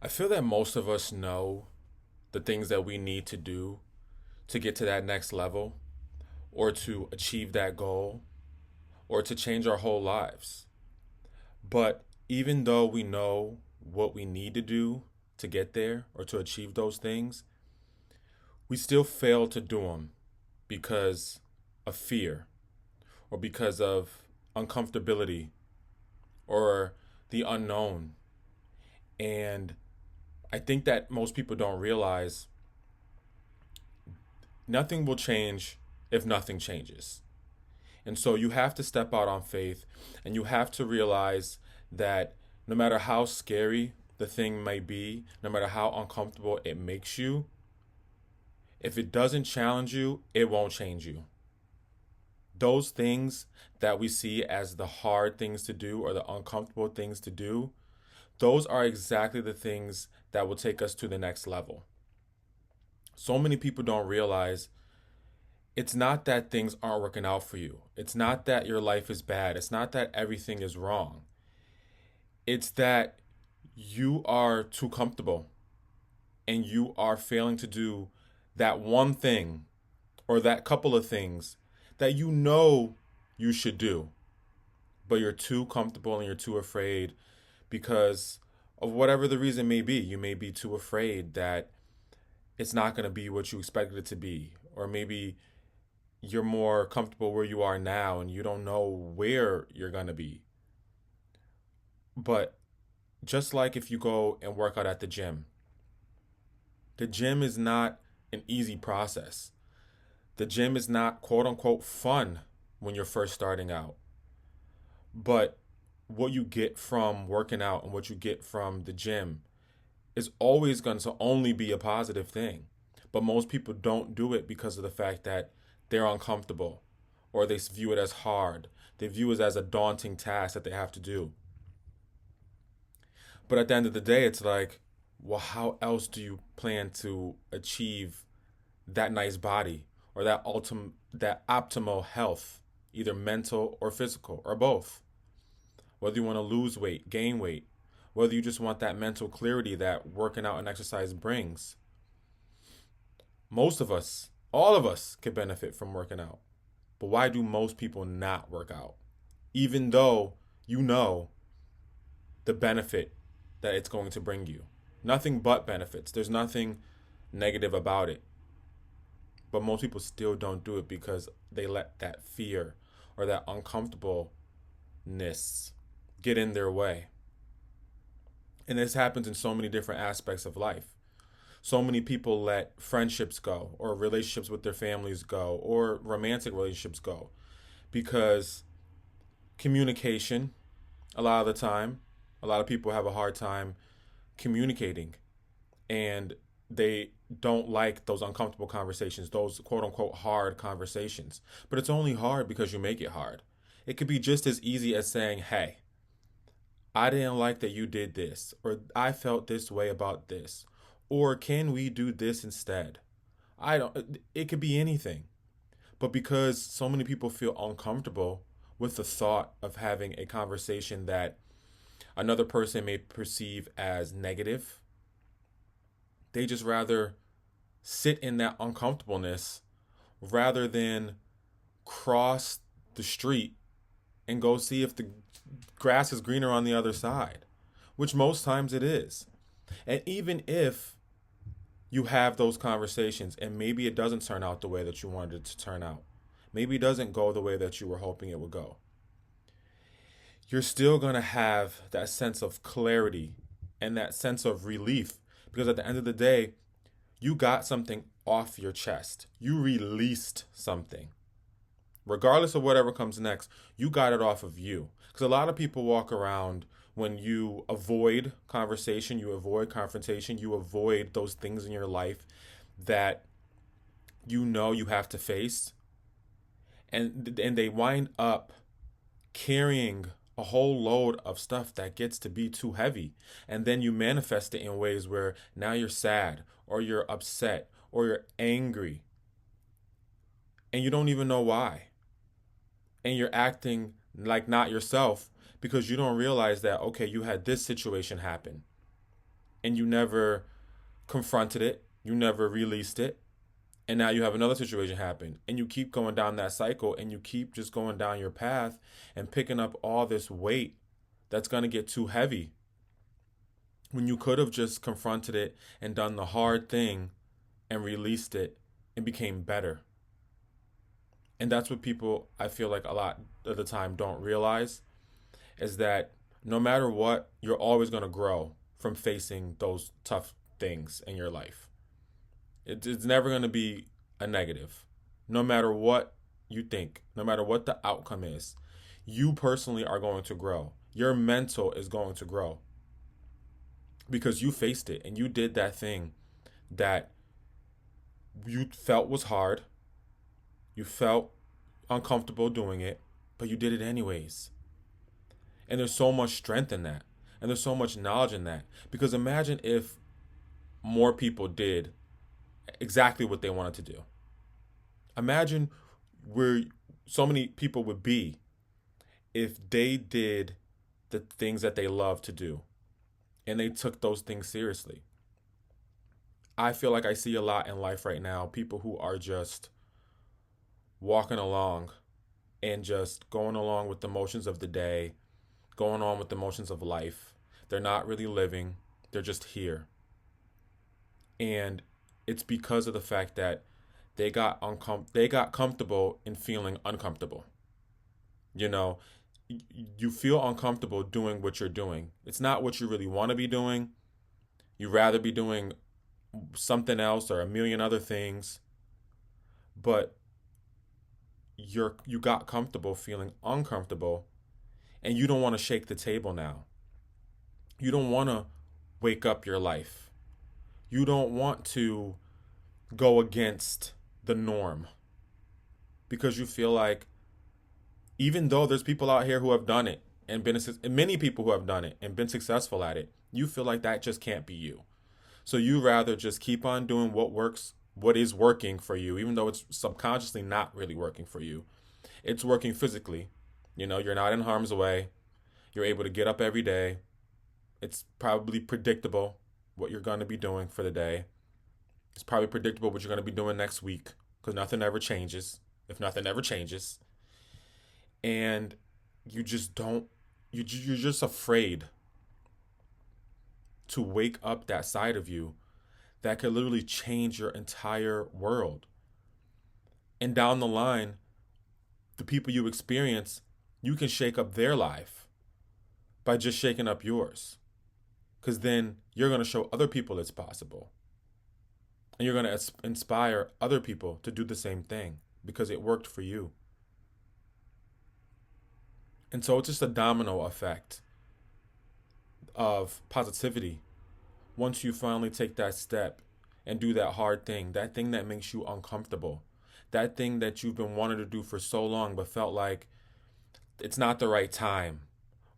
I feel that most of us know the things that we need to do to get to that next level or to achieve that goal or to change our whole lives. But even though we know what we need to do to get there or to achieve those things, we still fail to do them because of fear or because of uncomfortability or the unknown. And I think that most people don't realize nothing will change if nothing changes. And so you have to step out on faith and you have to realize that no matter how scary the thing may be, no matter how uncomfortable it makes you, if it doesn't challenge you, it won't change you. Those things that we see as the hard things to do or the uncomfortable things to do, those are exactly the things that will take us to the next level. So many people don't realize it's not that things aren't working out for you. It's not that your life is bad. It's not that everything is wrong. It's that you are too comfortable and you are failing to do that one thing or that couple of things that you know you should do, but you're too comfortable and you're too afraid because of whatever the reason may be. You may be too afraid that it's not going to be what you expected it to be, or maybe you're more comfortable where you are now and you don't know where you're going to be. But just like if you go and work out at the gym is not an easy process. The gym is not quote unquote fun when you're first starting out. But what you get from working out and what you get from the gym is always going to only be a positive thing. But most people don't do it because of the fact that they're uncomfortable or they view it as hard. They view it as a daunting task that they have to do. But at the end of the day, it's like, well, how else do you plan to achieve that nice body or that optimal health, either mental or physical or both? Whether you want to lose weight, gain weight, whether you just want that mental clarity that working out and exercise brings. Most of us, all of us, could benefit from working out. But why do most people not work out? Even though you know the benefit that it's going to bring you. Nothing but benefits. There's nothing negative about it. But most people still don't do it because they let that fear or that uncomfortableness get in their way. And this happens in so many different aspects of life. So many people let friendships go, or relationships with their families go, or romantic relationships go because communication, a lot of the time, a lot of people have a hard time communicating and they don't like those uncomfortable conversations, those quote unquote hard conversations. But it's only hard because you make it hard. It could be just as easy as saying, hey, I didn't like that you did this, or I felt this way about this, or can we do this instead? I don't, it could be anything. But because so many people feel uncomfortable with the thought of having a conversation that another person may perceive as negative, they just rather sit in that uncomfortableness rather than cross the street and go see if the grass is greener on the other side, which most times it is. And even if you have those conversations and maybe it doesn't turn out the way that you wanted it to turn out, maybe it doesn't go the way that you were hoping it would go, you're still going to have that sense of clarity and that sense of relief because at the end of the day, you got something off your chest. You released something. Regardless of whatever comes next, you got it off of you. Because a lot of people walk around when you avoid conversation, you avoid confrontation, you avoid those things in your life that you know you have to face. And they wind up carrying a whole load of stuff that gets to be too heavy. And then you manifest it in ways where now you're sad or you're upset or you're angry and you don't even know why. And you're acting like not yourself because you don't realize that, okay, you had this situation happen. and you never confronted it, you never released it, and now you have another situation happen, and you keep going down that cycle, and you keep just going down your path and picking up all this weight that's going to get too heavy when you could have just confronted it and done the hard thing and released it and became better. And that's what people, I feel like, a lot of the time don't realize, is that no matter what, you're always going to grow from facing those tough things in your life. It's never going to be a negative. No matter what you think, no matter what the outcome is, you personally are going to grow. Your mental is going to grow because you faced it and you did that thing that you felt was hard. You felt uncomfortable doing it, but you did it anyways. And there's so much strength in that. And there's so much knowledge in that. Because imagine if more people did exactly what they wanted to do. Imagine where so many people would be if they did the things that they love to do and they took those things seriously. I feel like I see a lot in life right now, people who are just walking along and just going along with the motions of the day, going on with the motions of life. They're not really living, they're just here. And it's because of the fact that they got comfortable in feeling uncomfortable. You know, you feel uncomfortable doing what you're doing. It's not what you really want to be doing. You rather be doing something else or a million other things, but you got comfortable feeling uncomfortable, and you don't want to shake the table now. You don't want to wake up your life. You don't want to go against the norm because you feel like, even though there's people out here who have done it and many people who have done it and been successful at it, you feel like that just can't be you. So you rather just keep on doing what works, what is working for you, even though it's subconsciously not really working for you. It's working physically. You know, you're not in harm's way. You're able to get up every day. It's probably predictable what you're going to be doing for the day. It's probably predictable what you're going to be doing next week because nothing ever changes, if nothing ever changes. And you just don't, you're just afraid to wake up that side of you that could literally change your entire world. And down the line, the people you experience, you can shake up their life by just shaking up yours. Because then you're going to show other people it's possible. And you're going to inspire other people to do the same thing because it worked for you. And so it's just a domino effect of positivity. Once you finally take that step and do that hard thing, that thing that makes you uncomfortable, that thing that you've been wanting to do for so long but felt like it's not the right time,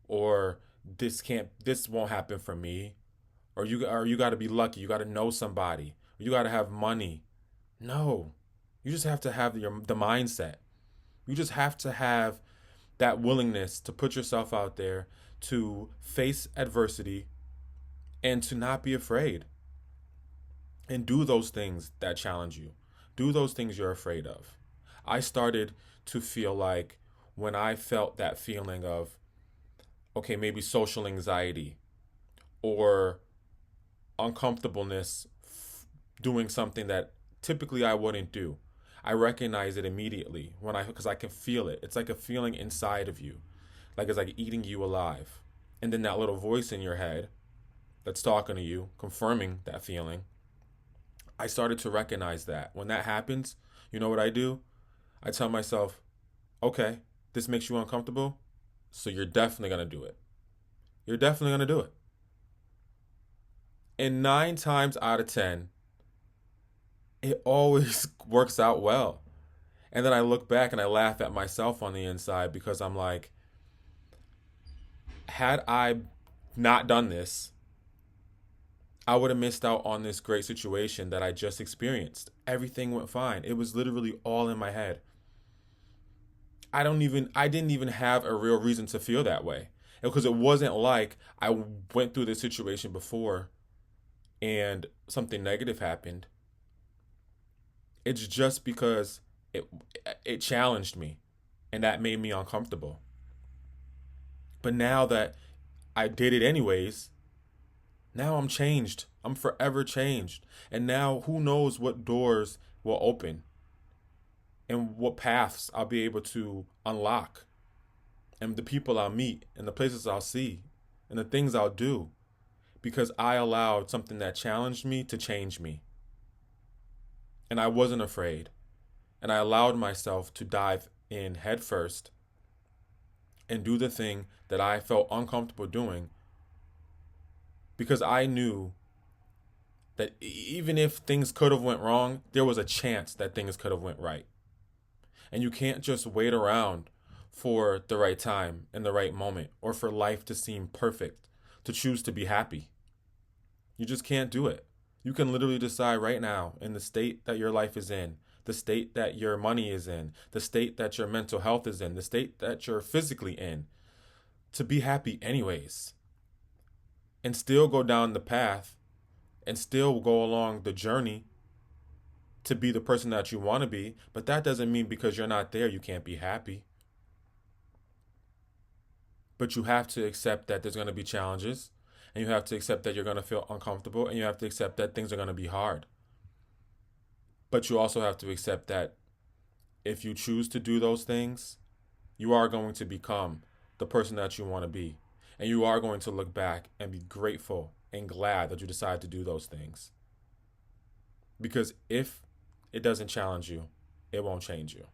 or this won't happen for me, or you got to be lucky, you got to know somebody, or you got to have money. No. You just have to have the mindset. You just have to have that willingness to put yourself out there, to face adversity, and to not be afraid. And do those things that challenge you. Do those things you're afraid of. I started to feel like when I felt that feeling of, okay, maybe social anxiety or uncomfortableness doing something that typically I wouldn't do. I recognize it immediately because I can feel it. It's like a feeling inside of you, like it's like eating you alive. And then that little voice in your head that's talking to you, confirming that feeling. I started to recognize that. When that happens, you know what I do? I tell myself, okay, this makes you uncomfortable, so you're definitely going to do it. You're definitely going to do it. And 9 times out of 10, it always works out well. And then I look back and I laugh at myself on the inside because I'm like, had I not done this, I would have missed out on this great situation that I just experienced. Everything went fine. It was literally all in my head. I didn't even have a real reason to feel that way. Because it wasn't like I went through this situation before and something negative happened, it's just because it it challenged me and that made me uncomfortable. But now that I did it anyways, now I'm changed. I'm forever changed. And now who knows what doors will open and what paths I'll be able to unlock and the people I'll meet and the places I'll see and the things I'll do because I allowed something that challenged me to change me. And I wasn't afraid. And I allowed myself to dive in headfirst and do the thing that I felt uncomfortable doing because I knew that even if things could have went wrong, there was a chance that things could have went right. And you can't just wait around for the right time and the right moment or for life to seem perfect to choose to be happy. You just can't do it. You can literally decide right now in the state that your life is in, the state that your money is in, the state that your mental health is in, the state that you're physically in, to be happy anyways. And still go down the path and still go along the journey to be the person that you want to be. But that doesn't mean because you're not there, you can't be happy. But you have to accept that there's going to be challenges, and you have to accept that you're going to feel uncomfortable, and you have to accept that things are going to be hard. But you also have to accept that if you choose to do those things, you are going to become the person that you want to be. And you are going to look back and be grateful and glad that you decided to do those things. Because if it doesn't challenge you, it won't change you.